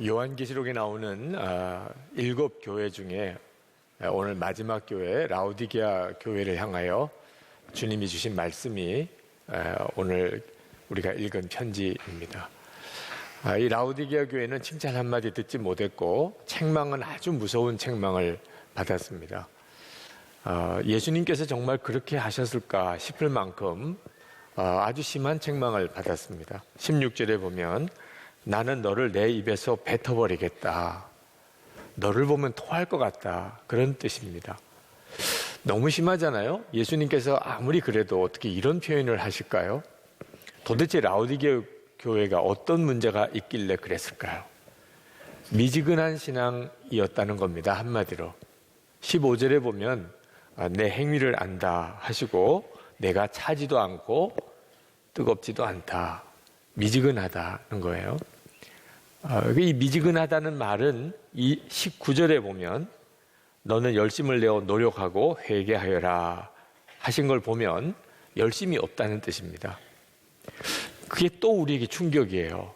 요한계시록에 나오는 7교회 중에 오늘 마지막 교회 라오디게아 교회를 향하여 주님이 주신 말씀이 오늘 우리가 읽은 편지입니다. 이 라오디게아 교회는 칭찬 한마디 듣지 못했고 책망은 아주 무서운 책망을 받았습니다. 예수님께서 정말 그렇게 하셨을까 싶을 만큼 아주 심한 책망을 받았습니다. 16절에 보면 나는 너를 내 입에서 뱉어버리겠다. 너를 보면 토할 것 같다. 그런 뜻입니다. 너무 심하잖아요. 예수님께서 아무리 그래도 어떻게 이런 표현을 하실까요? 도대체 라오디게아 교회가 어떤 문제가 있길래 그랬을까요? 미지근한 신앙이었다는 겁니다. 한마디로 15절에 보면 내 행위를 안다 하시고 내가 차지도 않고 뜨겁지도 않다. 미지근하다는 거예요. 이 미지근하다는 말은 이 19절에 보면 너는 열심을 내어 노력하고 회개하여라 하신 걸 보면 열심이 없다는 뜻입니다. 그게 또 우리에게 충격이에요.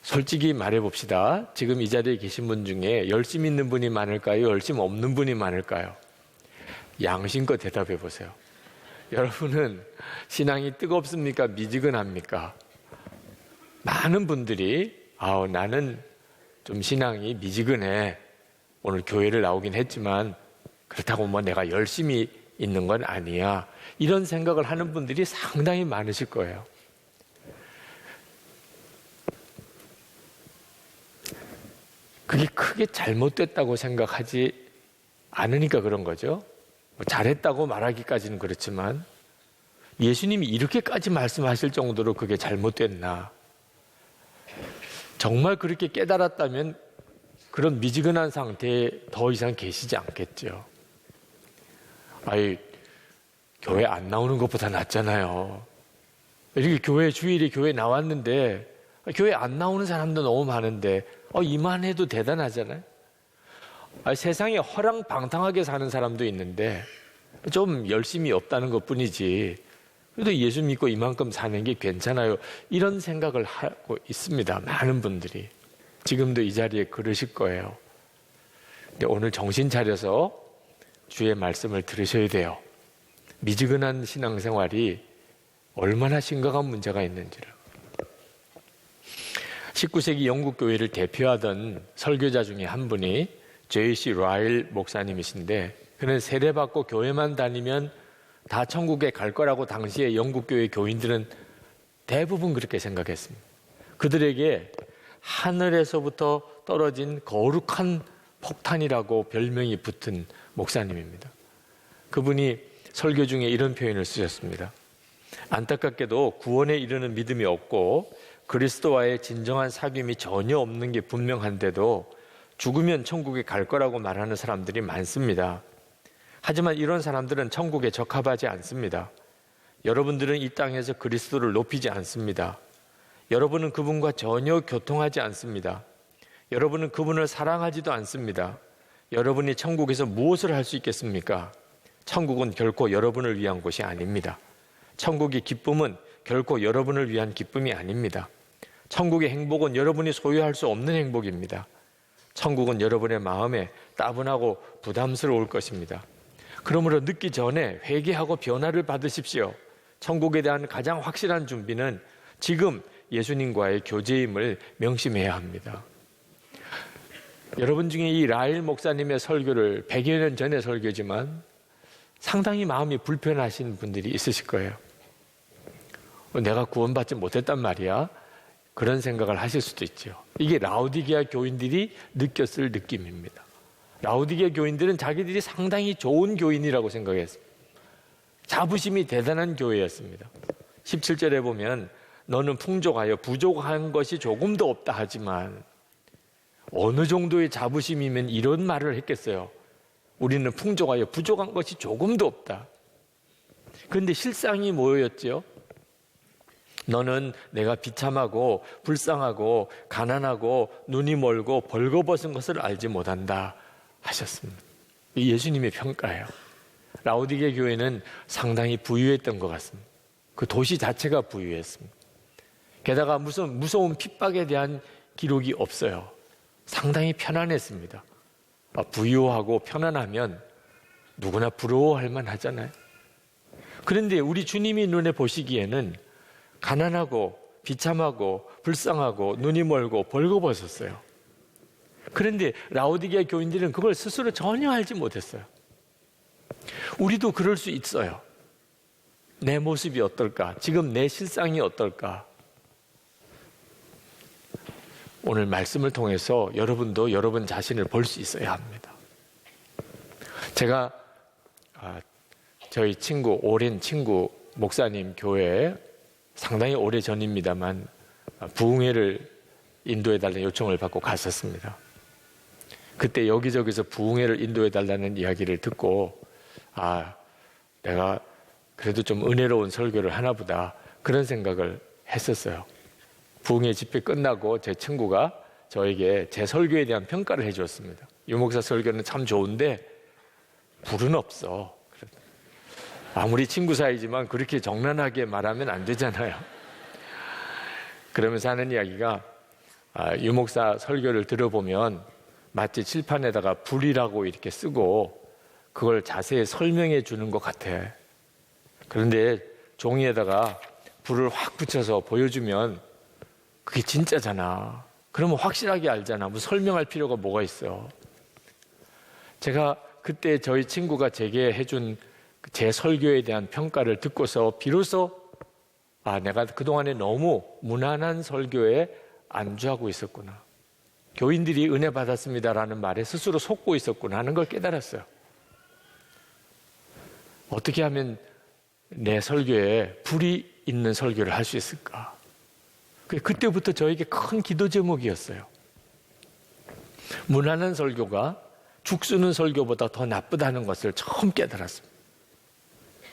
솔직히 말해봅시다. 지금 이 자리에 계신 분 중에 열심 있는 분이 많을까요? 열심 없는 분이 많을까요? 양심껏 대답해 보세요. 여러분은 신앙이 뜨겁습니까? 미지근합니까? 많은 분들이 나는 좀 신앙이 미지근해. 오늘 교회를 나오긴 했지만 그렇다고 뭐 내가 열심히 있는 건 아니야. 이런 생각을 하는 분들이 상당히 많으실 거예요. 그게 크게 잘못됐다고 생각하지 않으니까 그런 거죠. 잘했다고 말하기까지는 그렇지만 예수님이 이렇게까지 말씀하실 정도로 그게 잘못됐나? 정말 그렇게 깨달았다면 그런 미지근한 상태에 더 이상 계시지 않겠죠. 교회 안 나오는 것보다 낫잖아요. 이렇게 주일에 교회 나왔는데 교회 안 나오는 사람도 너무 많은데 이만해도 대단하잖아요. 세상에 허랑방탕하게 사는 사람도 있는데 좀 열심히 없다는 것뿐이지 그래도 예수 믿고 이만큼 사는 게 괜찮아요. 이런 생각을 하고 있습니다. 많은 분들이. 지금도 이 자리에 그러실 거예요. 근데 오늘 정신 차려서 주의 말씀을 들으셔야 돼요. 미지근한 신앙생활이 얼마나 심각한 문제가 있는지를. 19세기 영국 교회를 대표하던 설교자 중에 한 분이 J.C. 라일 목사님이신데 그는 세례받고 교회만 다니면 다 천국에 갈 거라고 당시에 영국 교회 교인들은 대부분 그렇게 생각했습니다. 그들에게 하늘에서부터 떨어진 거룩한 폭탄이라고 별명이 붙은 목사님입니다. 그분이 설교 중에 이런 표현을 쓰셨습니다. 안타깝게도 구원에 이르는 믿음이 없고 그리스도와의 진정한 사귐이 전혀 없는 게 분명한데도 죽으면 천국에 갈 거라고 말하는 사람들이 많습니다. 하지만 이런 사람들은 천국에 적합하지 않습니다. 여러분들은 이 땅에서 그리스도를 높이지 않습니다. 여러분은 그분과 전혀 교통하지 않습니다. 여러분은 그분을 사랑하지도 않습니다. 여러분이 천국에서 무엇을 할 수 있겠습니까? 천국은 결코 여러분을 위한 곳이 아닙니다. 천국의 기쁨은 결코 여러분을 위한 기쁨이 아닙니다. 천국의 행복은 여러분이 소유할 수 없는 행복입니다. 천국은 여러분의 마음에 따분하고 부담스러울 것입니다. 그러므로 늦기 전에 회개하고 변화를 받으십시오. 천국에 대한 가장 확실한 준비는 지금 예수님과의 교제임을 명심해야 합니다. 여러분 중에 이 라일 목사님의 설교를 100여 년 전의 설교지만 상당히 마음이 불편하신 분들이 있으실 거예요. 내가 구원받지 못했단 말이야. 그런 생각을 하실 수도 있죠. 이게 라오디게아 교인들이 느꼈을 느낌입니다. 라오디게아 교인들은 자기들이 상당히 좋은 교인이라고 생각했습니다. 자부심이 대단한 교회였습니다. 17절에 보면 너는 풍족하여 부족한 것이 조금도 없다 하지만 어느 정도의 자부심이면 이런 말을 했겠어요. 우리는 풍족하여 부족한 것이 조금도 없다. 그런데 실상이 뭐였죠? 너는 내가 비참하고 불쌍하고 가난하고 눈이 멀고 벌거벗은 것을 알지 못한다 하셨습니다. 이 예수님의 평가예요. 라오디게아 교회는 상당히 부유했던 것 같습니다. 그 도시 자체가 부유했습니다. 게다가 무슨 무서운 핍박에 대한 기록이 없어요. 상당히 편안했습니다. 부유하고 편안하면 누구나 부러워할 만하잖아요. 그런데 우리 주님이 눈에 보시기에는 가난하고 비참하고 불쌍하고 눈이 멀고 벌거벗었어요. 그런데 라오디게아 교인들은 그걸 스스로 전혀 알지 못했어요. 우리도 그럴 수 있어요. 내 모습이 어떨까? 지금 내 실상이 어떨까? 오늘 말씀을 통해서 여러분도 여러분 자신을 볼 수 있어야 합니다. 제가 저희 친구, 오랜 친구 목사님 교회에 상당히 오래 전입니다만 부흥회를 인도해달라는 요청을 받고 갔었습니다. 그때 여기저기서 부흥회를 인도해달라는 이야기를 듣고 내가 그래도 좀 은혜로운 설교를 하나보다 그런 생각을 했었어요. 부흥회 집회 끝나고 제 친구가 저에게 제 설교에 대한 평가를 해주었습니다. 유 목사 설교는 참 좋은데 불은 없어. 아무리 친구 사이지만 그렇게 정난하게 말하면 안 되잖아요. 그러면서 하는 이야기가 유 목사 설교를 들어보면 마치 칠판에다가 불이라고 이렇게 쓰고 그걸 자세히 설명해 주는 것 같아. 그런데 종이에다가 불을 확 붙여서 보여주면 그게 진짜잖아. 그러면 확실하게 알잖아. 뭐 설명할 필요가 뭐가 있어. 제가 그때 저희 친구가 제게 해준 제 설교에 대한 평가를 듣고서 비로소 내가 그동안에 너무 무난한 설교에 안주하고 있었구나. 교인들이 은혜 받았습니다라는 말에 스스로 속고 있었구나 하는 걸 깨달았어요. 어떻게 하면 내 설교에 불이 있는 설교를 할 수 있을까? 그때부터 저에게 큰 기도 제목이었어요. 무난한 설교가 죽 쓰는 설교보다 더 나쁘다는 것을 처음 깨달았습니다.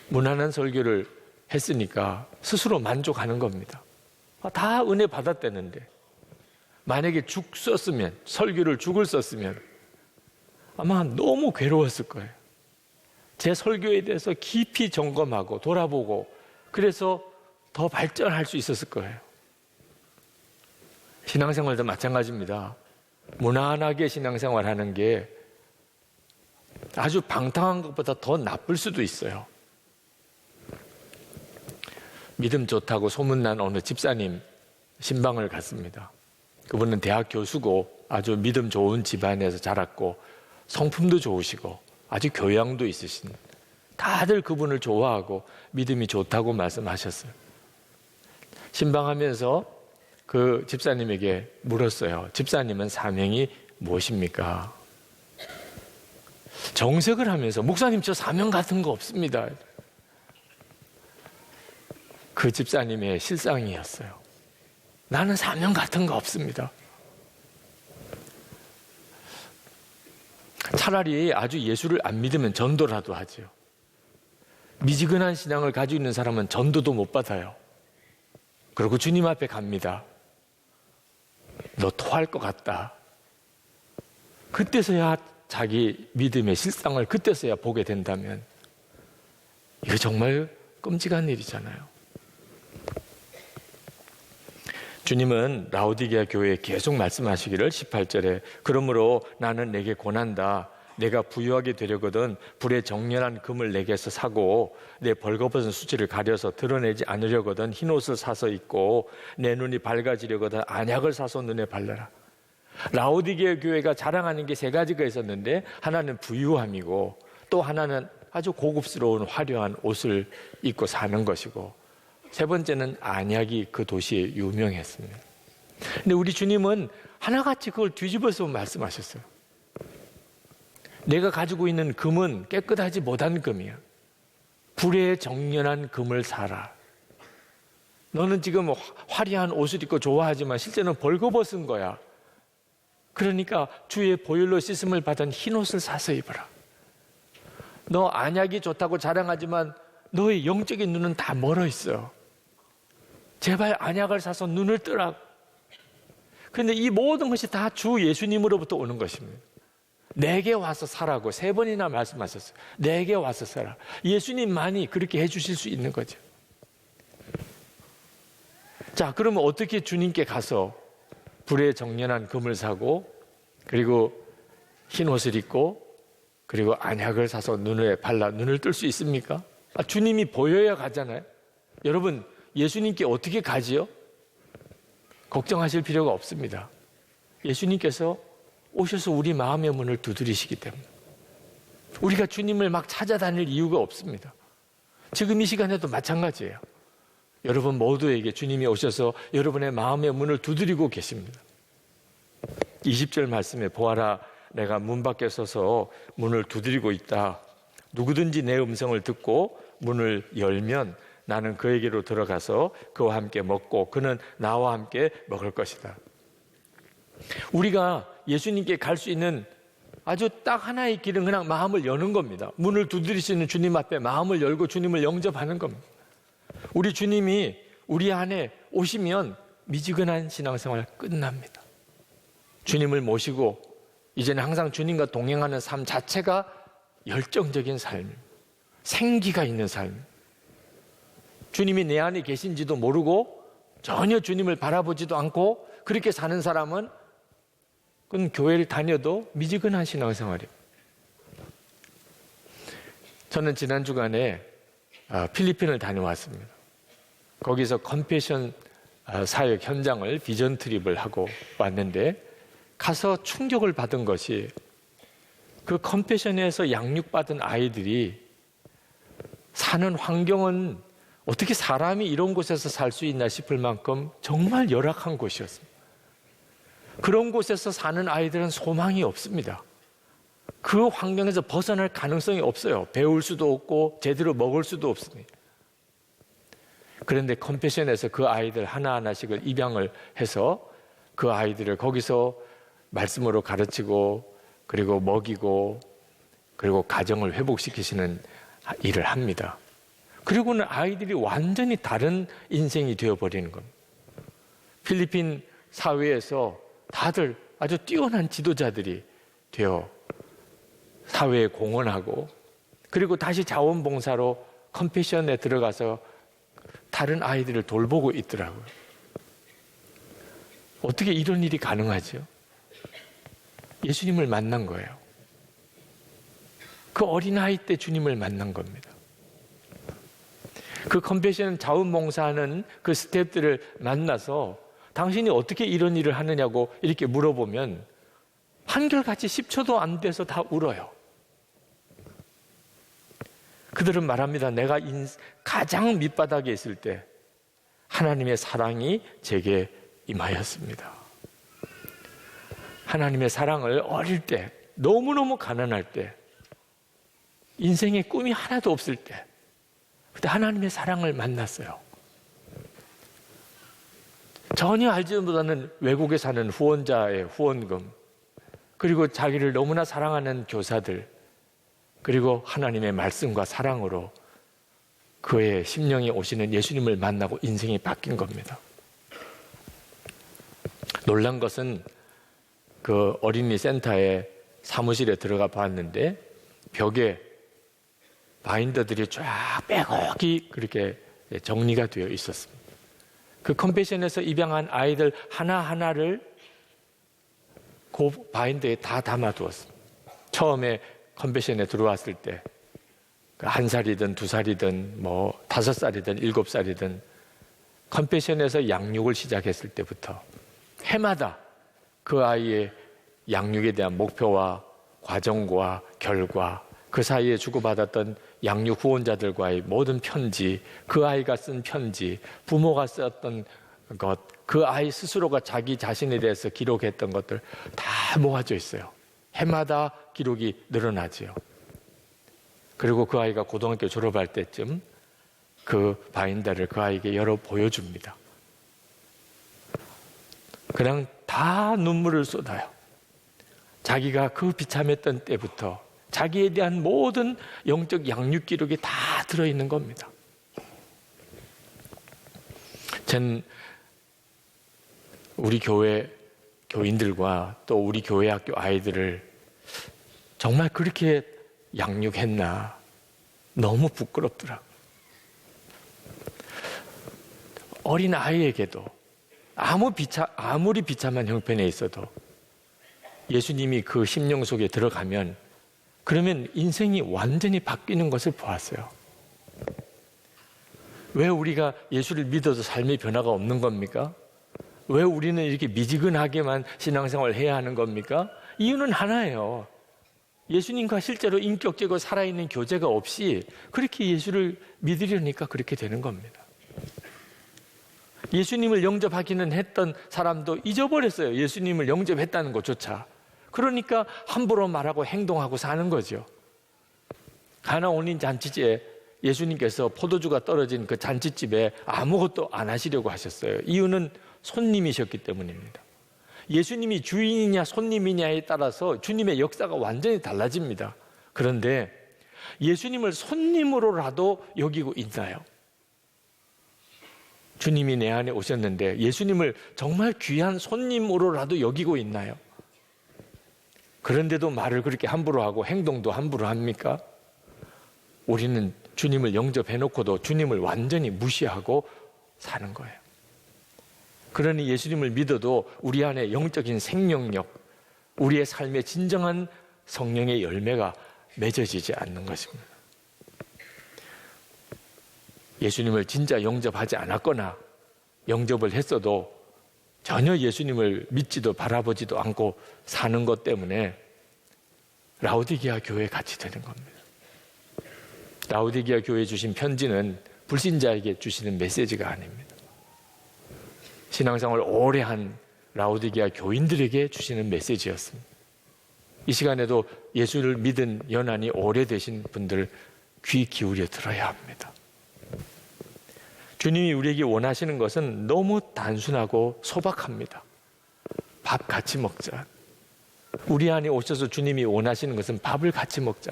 무난한 설교를 했으니까 스스로 만족하는 겁니다. 다 은혜 받았다는데 만약에 죽 썼으면, 설교를 죽을 썼으면 아마 너무 괴로웠을 거예요. 제 설교에 대해서 깊이 점검하고 돌아보고 그래서 더 발전할 수 있었을 거예요. 신앙생활도 마찬가지입니다. 무난하게 신앙생활하는 게 아주 방탕한 것보다 더 나쁠 수도 있어요. 믿음 좋다고 소문난 어느 집사님 신방을 갔습니다. 그분은 대학 교수고 아주 믿음 좋은 집안에서 자랐고 성품도 좋으시고 아주 교양도 있으신, 다들 그분을 좋아하고 믿음이 좋다고 말씀하셨어요. 신방하면서 그 집사님에게 물었어요. 집사님은 사명이 무엇입니까? 정색을 하면서 목사님 저 사명 같은 거 없습니다. 그 집사님의 실상이었어요. 나는 사명 같은 거 없습니다. 차라리 아주 예수를 안 믿으면 전도라도 하죠. 미지근한 신앙을 가지고 있는 사람은 전도도 못 받아요. 그리고 주님 앞에 갑니다. 너 토할 것 같다. 그때서야 자기 믿음의 실상을 그때서야 보게 된다면 이거 정말 끔찍한 일이잖아요. 주님은 라오디게아 교회에 계속 말씀하시기를 18절에 그러므로 나는 내게 권한다. 내가 부유하게 되려거든 불에 정렬한 금을 내게서 사고 내 벌거벗은 수치를 가려서 드러내지 않으려거든 흰옷을 사서 입고 내 눈이 밝아지려거든 안약을 사서 눈에 발라라. 라오디게아 교회가 자랑하는 게 세 가지가 있었는데 하나는 부유함이고 또 하나는 아주 고급스러운 화려한 옷을 입고 사는 것이고 세 번째는 안약이 그 도시에 유명했습니다. 근데 우리 주님은 하나같이 그걸 뒤집어서 말씀하셨어요. 내가 가지고 있는 금은 깨끗하지 못한 금이야. 불에 정연한 금을 사라. 너는 지금 화려한 옷을 입고 좋아하지만 실제는 벌거벗은 거야. 그러니까 주의 보혈로 씻음을 받은 흰옷을 사서 입어라. 너 안약이 좋다고 자랑하지만 너의 영적인 눈은 다 멀어 있어. 제발 안약을 사서 눈을 뜨라. 그런데 이 모든 것이 다 주 예수님으로부터 오는 것입니다. 내게 와서 사라고 3번이나 말씀하셨어요. 내게 와서 사라. 예수님만이 그렇게 해주실 수 있는 거죠. 자, 그러면 어떻게 주님께 가서 불에 정연한 금을 사고 그리고 흰 옷을 입고 그리고 안약을 사서 눈에 발라 눈을 뜰 수 있습니까? 주님이 보여야 가잖아요. 여러분, 예수님께 어떻게 가지요? 걱정하실 필요가 없습니다. 예수님께서 오셔서 우리 마음의 문을 두드리시기 때문에 우리가 주님을 막 찾아다닐 이유가 없습니다. 지금 이 시간에도 마찬가지예요. 여러분 모두에게 주님이 오셔서 여러분의 마음의 문을 두드리고 계십니다. 20절 말씀에 보아라, 내가 문 밖에 서서 문을 두드리고 있다. 누구든지 내 음성을 듣고 문을 열면 나는 그에게로 들어가서 그와 함께 먹고 그는 나와 함께 먹을 것이다. 우리가 예수님께 갈 수 있는 아주 딱 하나의 길은 그냥 마음을 여는 겁니다. 문을 두드리시는 주님 앞에 마음을 열고 주님을 영접하는 겁니다. 우리 주님이 우리 안에 오시면 미지근한 신앙생활 끝납니다. 주님을 모시고 이제는 항상 주님과 동행하는 삶 자체가 열정적인 삶, 생기가 있는 삶. 주님이 내 안에 계신지도 모르고 전혀 주님을 바라보지도 않고 그렇게 사는 사람은 그건 교회를 다녀도 미지근한 신앙생활이에요. 저는 지난 주간에 필리핀을 다녀왔습니다. 거기서 컴패션 사역 현장을 비전 트립을 하고 왔는데 가서 충격을 받은 것이 그 컴패션에서 양육받은 아이들이 사는 환경은 어떻게 사람이 이런 곳에서 살 수 있나 싶을 만큼 정말 열악한 곳이었습니다. 그런 곳에서 사는 아이들은 소망이 없습니다. 그 환경에서 벗어날 가능성이 없어요. 배울 수도 없고 제대로 먹을 수도 없습니다. 그런데 컴패션에서 그 아이들 하나하나씩을 입양을 해서 그 아이들을 거기서 말씀으로 가르치고 그리고 먹이고 그리고 가정을 회복시키시는 일을 합니다. 그리고는 아이들이 완전히 다른 인생이 되어버리는 겁니다. 필리핀 사회에서 다들 아주 뛰어난 지도자들이 되어 사회에 공헌하고 그리고 다시 자원봉사로 컴패션에 들어가서 다른 아이들을 돌보고 있더라고요. 어떻게 이런 일이 가능하죠? 예수님을 만난 거예요. 그 어린아이 때 주님을 만난 겁니다. 그 컴패션 자원봉사하는 그 스태프들을 만나서 당신이 어떻게 이런 일을 하느냐고 이렇게 물어보면 한결같이 10초도 안 돼서 다 울어요. 그들은 말합니다. 내가 가장 밑바닥에 있을 때 하나님의 사랑이 제게 임하였습니다. 하나님의 사랑을 어릴 때 너무너무 가난할 때 인생에 꿈이 하나도 없을 때 그때 하나님의 사랑을 만났어요. 전혀 알지도 못하는 외국에 사는 후원자의 후원금 그리고 자기를 너무나 사랑하는 교사들 그리고 하나님의 말씀과 사랑으로 그의 심령에 오시는 예수님을 만나고 인생이 바뀐 겁니다. 놀란 것은 그 어린이 센터의 사무실에 들어가 봤는데 벽에 바인더들이 쫙 빼곡히 그렇게 정리가 되어 있었습니다. 그 컴패션에서 입양한 아이들 하나하나를 그 바인더에 다 담아두었습니다. 처음에 컴패션에 들어왔을 때 1살이든 2살이든 5살이든 7살이든 컴패션에서 양육을 시작했을 때부터 해마다 그 아이의 양육에 대한 목표와 과정과 결과 그 사이에 주고받았던 양육 후원자들과의 모든 편지, 그 아이가 쓴 편지, 부모가 썼던 것, 그 아이 스스로가 자기 자신에 대해서 기록했던 것들 다 모아져 있어요. 해마다 기록이 늘어나지요. 그리고 그 아이가 고등학교 졸업할 때쯤 그 바인더를 그 아이에게 열어 보여줍니다. 그냥 다 눈물을 쏟아요. 자기가 그 비참했던 때부터 자기에 대한 모든 영적 양육 기록이 다 들어있는 겁니다. 전 우리 교회 교인들과 또 우리 교회 학교 아이들을 정말 그렇게 양육했나 너무 부끄럽더라고요. 어린 아이에게도 아무리 비참한 형편에 있어도 예수님이 그 심령 속에 들어가면 그러면 인생이 완전히 바뀌는 것을 보았어요. 왜 우리가 예수를 믿어도 삶의 변화가 없는 겁니까? 왜 우리는 이렇게 미지근하게만 신앙생활을 해야 하는 겁니까? 이유는 하나예요. 예수님과 실제로 인격적으로 살아있는 교제가 없이 그렇게 예수를 믿으려니까 그렇게 되는 겁니다. 예수님을 영접하기는 했던 사람도 잊어버렸어요. 예수님을 영접했다는 것조차. 그러니까 함부로 말하고 행동하고 사는 거죠. 가나 온리 잔치제 예수님께서 포도주가 떨어진 그 잔치집에 아무것도 안 하시려고 하셨어요. 이유는 손님이셨기 때문입니다. 예수님이 주인이냐 손님이냐에 따라서 주님의 역사가 완전히 달라집니다. 그런데 예수님을 손님으로라도 여기고 있나요? 주님이 내 안에 오셨는데 예수님을 정말 귀한 손님으로라도 여기고 있나요? 그런데도 말을 그렇게 함부로 하고 행동도 함부로 합니까? 우리는 주님을 영접해놓고도 주님을 완전히 무시하고 사는 거예요. 그러니 예수님을 믿어도 우리 안에 영적인 생명력, 우리의 삶의 진정한 성령의 열매가 맺어지지 않는 것입니다. 예수님을 진짜 영접하지 않았거나 영접을 했어도 전혀 예수님을 믿지도 바라보지도 않고 사는 것 때문에 라오디게아 교회에 같이 되는 겁니다. 라오디게아 교회에 주신 편지는 불신자에게 주시는 메시지가 아닙니다. 신앙생활을 오래 한 라오디게아 교인들에게 주시는 메시지였습니다. 이 시간에도 예수를 믿은 연한이 오래되신 분들 귀 기울여 들어야 합니다. 주님이 우리에게 원하시는 것은 너무 단순하고 소박합니다. 밥 같이 먹자. 우리 안에 오셔서 주님이 원하시는 것은 밥을 같이 먹자.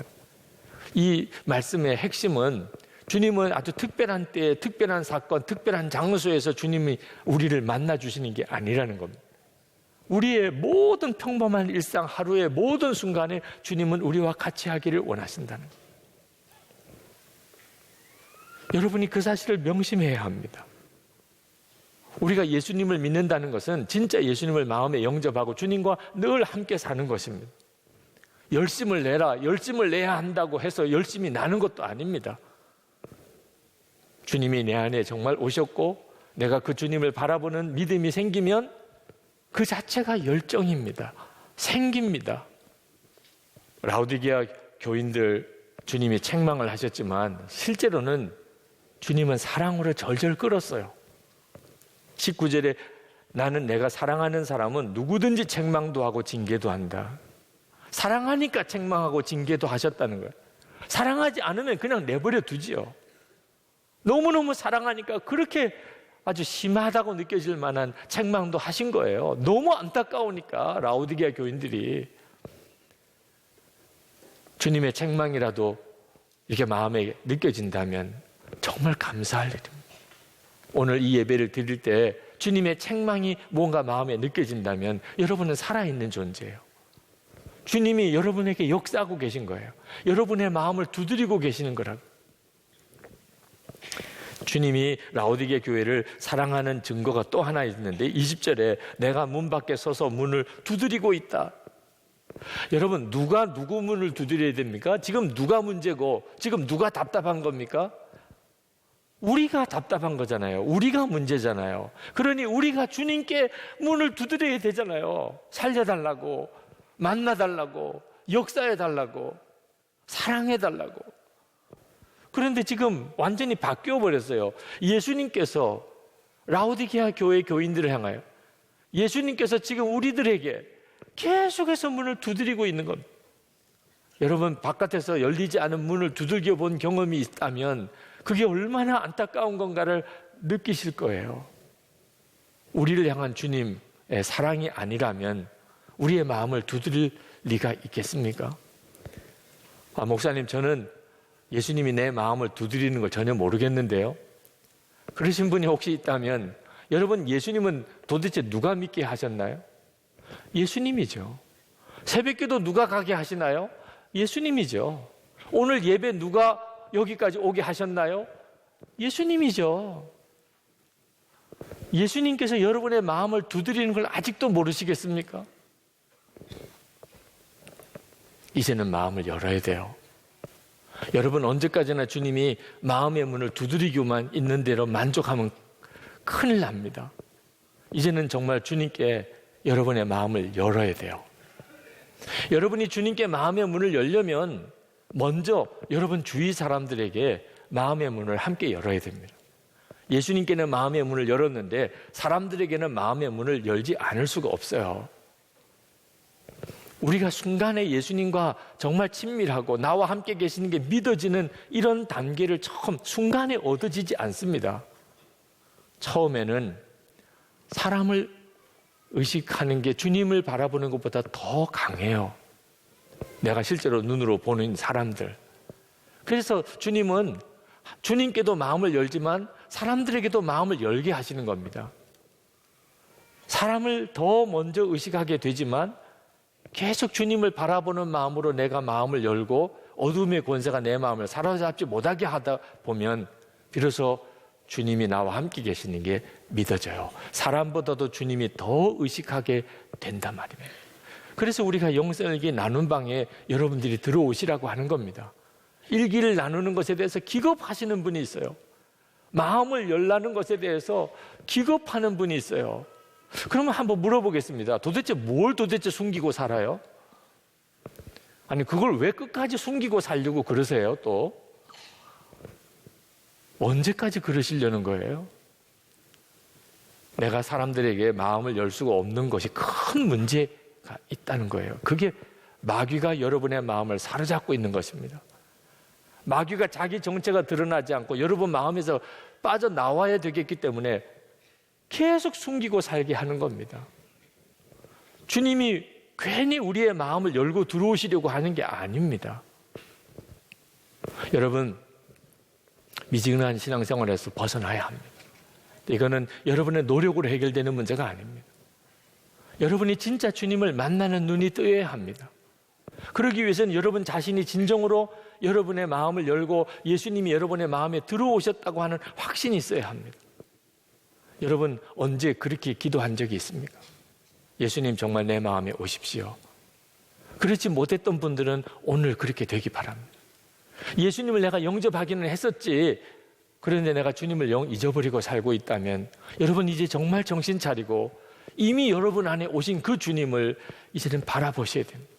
이 말씀의 핵심은 주님은 아주 특별한 때에 특별한 사건, 특별한 장소에서 주님이 우리를 만나주시는 게 아니라는 겁니다. 우리의 모든 평범한 일상 하루의 모든 순간에 주님은 우리와 같이 하기를 원하신다는 겁니다. 여러분이 그 사실을 명심해야 합니다. 우리가 예수님을 믿는다는 것은 진짜 예수님을 마음에 영접하고 주님과 늘 함께 사는 것입니다. 열심을 내라, 열심을 내야 한다고 해서 열심히 나는 것도 아닙니다. 주님이 내 안에 정말 오셨고 내가 그 주님을 바라보는 믿음이 생기면 그 자체가 열정입니다. 생깁니다. 라오디게아 교인들 주님이 책망을 하셨지만 실제로는 주님은 사랑으로 절절 끌었어요. 19절에 나는 내가 사랑하는 사람은 누구든지 책망도 하고 징계도 한다. 사랑하니까 책망하고 징계도 하셨다는 거예요. 사랑하지 않으면 그냥 내버려 두지요. 너무너무 사랑하니까 그렇게 아주 심하다고 느껴질 만한 책망도 하신 거예요. 너무 안타까우니까 라오디게아 교인들이 주님의 책망이라도 이렇게 마음에 느껴진다면 정말 감사할 일입니다. 오늘 이 예배를 드릴 때 주님의 책망이 뭔가 마음에 느껴진다면 여러분은 살아있는 존재예요. 주님이 여러분에게 역사하고 계신 거예요. 여러분의 마음을 두드리고 계시는 거라고. 주님이 라오디게아 교회를 사랑하는 증거가 또 하나 있는데 20절에 내가 문 밖에 서서 문을 두드리고 있다. 여러분 누가 누구 문을 두드려야 됩니까? 지금 누가 문제고 지금 누가 답답한 겁니까? 우리가 답답한 거잖아요. 우리가 문제잖아요. 그러니 우리가 주님께 문을 두드려야 되잖아요. 살려달라고, 만나달라고, 역사해달라고, 사랑해달라고. 그런데 지금 완전히 바뀌어버렸어요. 예수님께서 라오디게아 교회 교인들을 향하여 예수님께서 지금 우리들에게 계속해서 문을 두드리고 있는 겁니다. 여러분 바깥에서 열리지 않은 문을 두들겨 본 경험이 있다면 그게 얼마나 안타까운 건가를 느끼실 거예요. 우리를 향한 주님의 사랑이 아니라면 우리의 마음을 두드릴 리가 있겠습니까? 목사님 저는 예수님이 내 마음을 두드리는 걸 전혀 모르겠는데요. 그러신 분이 혹시 있다면 여러분 예수님은 도대체 누가 믿게 하셨나요? 예수님이죠. 새벽기도 누가 가게 하시나요? 예수님이죠. 오늘 예배 누가 여기까지 오게 하셨나요? 예수님이죠. 예수님께서 여러분의 마음을 두드리는 걸 아직도 모르시겠습니까? 이제는 마음을 열어야 돼요. 여러분, 언제까지나 주님이 마음의 문을 두드리고만 있는 대로 만족하면 큰일 납니다. 이제는 정말 주님께 여러분의 마음을 열어야 돼요. 여러분이 주님께 마음의 문을 열려면 먼저 여러분 주위 사람들에게 마음의 문을 함께 열어야 됩니다. 예수님께는 마음의 문을 열었는데 사람들에게는 마음의 문을 열지 않을 수가 없어요. 우리가 순간에 예수님과 정말 친밀하고 나와 함께 계시는 게 믿어지는 이런 단계를 순간에 얻어지지 않습니다. 처음에는 사람을 의식하는 게 주님을 바라보는 것보다 더 강해요. 내가 실제로 눈으로 보는 사람들. 그래서 주님은 주님께도 마음을 열지만 사람들에게도 마음을 열게 하시는 겁니다. 사람을 더 먼저 의식하게 되지만 계속 주님을 바라보는 마음으로 내가 마음을 열고 어둠의 권세가 내 마음을 사로잡지 못하게 하다 보면 비로소 주님이 나와 함께 계시는 게 믿어져요. 사람보다도 주님이 더 의식하게 된단 말입니다. 그래서 우리가 영성일기 나눈 방에 여러분들이 들어오시라고 하는 겁니다. 일기를 나누는 것에 대해서 기겁하시는 분이 있어요. 마음을 열라는 것에 대해서 기겁하는 분이 있어요. 그러면 한번 물어보겠습니다. 도대체 뭘 숨기고 살아요? 아니, 그걸 왜 끝까지 숨기고 살려고 그러세요, 또? 언제까지 그러시려는 거예요? 내가 사람들에게 마음을 열 수가 없는 것이 큰 문제가 있다는 거예요. 그게 마귀가 여러분의 마음을 사로잡고 있는 것입니다. 마귀가 자기 정체가 드러나지 않고 여러분 마음에서 빠져나와야 되겠기 때문에 계속 숨기고 살게 하는 겁니다. 주님이 괜히 우리의 마음을 열고 들어오시려고 하는 게 아닙니다. 여러분, 미지근한 신앙생활에서 벗어나야 합니다. 이거는 여러분의 노력으로 해결되는 문제가 아닙니다. 여러분이 진짜 주님을 만나는 눈이 뜨여야 합니다. 그러기 위해서는 여러분 자신이 진정으로 여러분의 마음을 열고 예수님이 여러분의 마음에 들어오셨다고 하는 확신이 있어야 합니다. 여러분, 언제 그렇게 기도한 적이 있습니까? 예수님, 정말 내 마음에 오십시오. 그렇지 못했던 분들은 오늘 그렇게 되기 바랍니다. 예수님을 내가 영접하기는 했었지, 그런데 내가 주님을 잊어버리고 살고 있다면 여러분 이제 정말 정신 차리고 이미 여러분 안에 오신 그 주님을 이제는 바라보셔야 됩니다.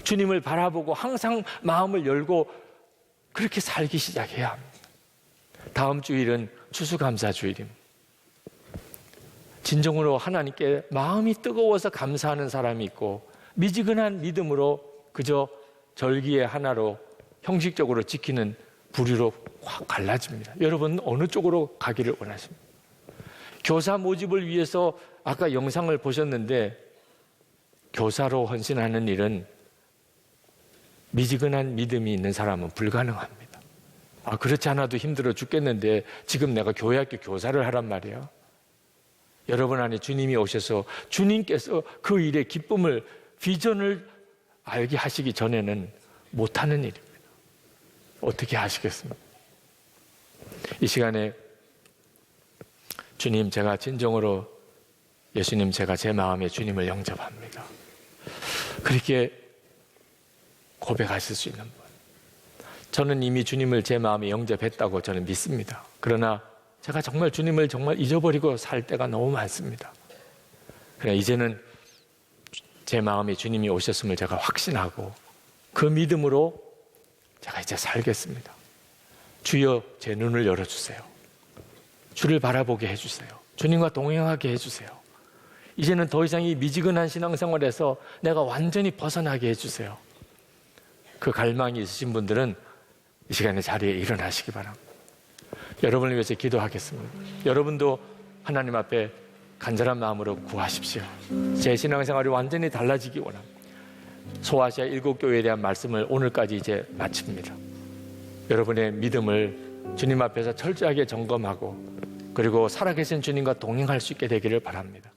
주님을 바라보고 항상 마음을 열고 그렇게 살기 시작해야 합니다. 다음 주일은 추수감사주일입니다. 진정으로 하나님께 마음이 뜨거워서 감사하는 사람이 있고 미지근한 믿음으로 그저 절기의 하나로 형식적으로 지키는 부류로 확 갈라집니다. 여러분 어느 쪽으로 가기를 원하십니까? 교사 모집을 위해서 아까 영상을 보셨는데 교사로 헌신하는 일은 미지근한 믿음이 있는 사람은 불가능합니다. 그렇지 않아도 힘들어 죽겠는데 지금 내가 교회 학교 교사를 하란 말이에요. 여러분 안에 주님이 오셔서 주님께서 그 일의 기쁨을, 비전을 알게 하시기 전에는 못하는 일입니다. 어떻게 하시겠습니까? 이 시간에 주님, 제가 진정으로 예수님, 제가 제 마음에 주님을 영접합니다. 그렇게 고백하실 수 있는 분. 저는 이미 주님을 제 마음에 영접했다고 저는 믿습니다. 그러나 제가 정말 주님을 정말 잊어버리고 살 때가 너무 많습니다. 그래, 이제는 제 마음에 주님이 오셨음을 제가 확신하고 그 믿음으로 제가 이제 살겠습니다. 주여, 제 눈을 열어주세요. 주를 바라보게 해주세요. 주님과 동행하게 해주세요. 이제는 더 이상 이 미지근한 신앙생활에서 내가 완전히 벗어나게 해주세요. 그 갈망이 있으신 분들은 이 시간에 자리에 일어나시기 바랍니다. 여러분을 위해서 기도하겠습니다. 여러분도 하나님 앞에 간절한 마음으로 구하십시오. 제 신앙생활이 완전히 달라지기 원합니다. 소아시아 7교회에 대한 말씀을 오늘까지 이제 마칩니다. 여러분의 믿음을 주님 앞에서 철저하게 점검하고 그리고 살아계신 주님과 동행할 수 있게 되기를 바랍니다.